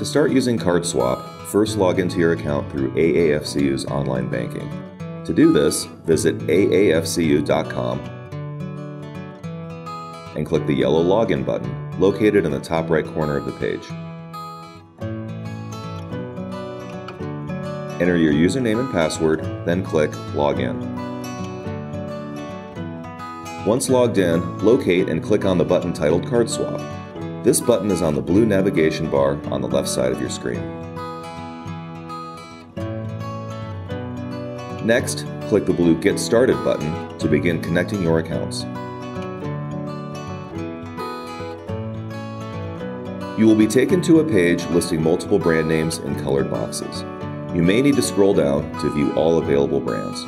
To start using CardSwap, first log into your account through AAFCU's online banking. To do this, visit AAFCU.com and click the yellow Login button located in the top right corner of the page. Enter your username and password, then click Login. Once logged in, locate and click on the button titled CardSwap. This button is on the blue navigation bar on the left side of your screen. Next, click the blue Get Started button to begin connecting your accounts. You will be taken to a page listing multiple brand names in colored boxes. You may need to scroll down to view all available brands.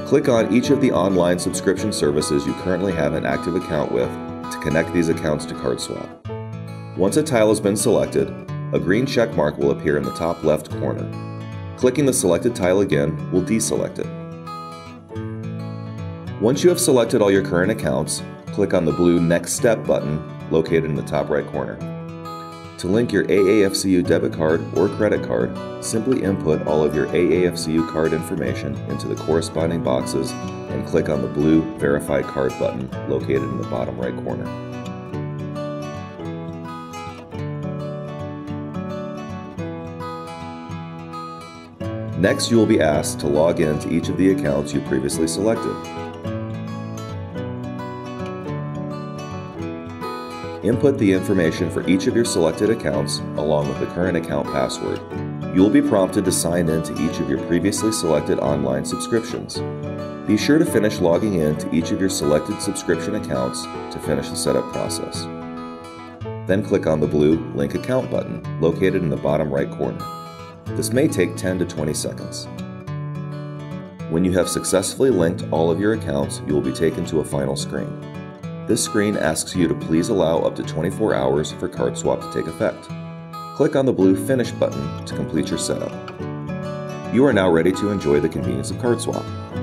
Click on each of the online subscription services you currently have an active account with to connect these accounts to CardSwap. Once a tile has been selected, a green check mark will appear in the top left corner. Clicking the selected tile again will deselect it. Once you have selected all your current accounts, click on the blue Next Step button located in the top right corner. To link your AAFCU debit card or credit card, simply input all of your AAFCU card information into the corresponding boxes and click on the blue Verify Card button located in the bottom right corner. Next, you will be asked to log in to each of the accounts you previously selected. Input the information for each of your selected accounts along with the current account password. You will be prompted to sign in to each of your previously selected online subscriptions. Be sure to finish logging in to each of your selected subscription accounts to finish the setup process. Then click on the blue Link Account button located in the bottom right corner. This may take 10 to 20 seconds. When you have successfully linked all of your accounts, you will be taken to a final screen. This screen asks you to please allow up to 24 hours for CardSwap to take effect. Click on the blue Finish button to complete your setup. You are now ready to enjoy the convenience of CardSwap.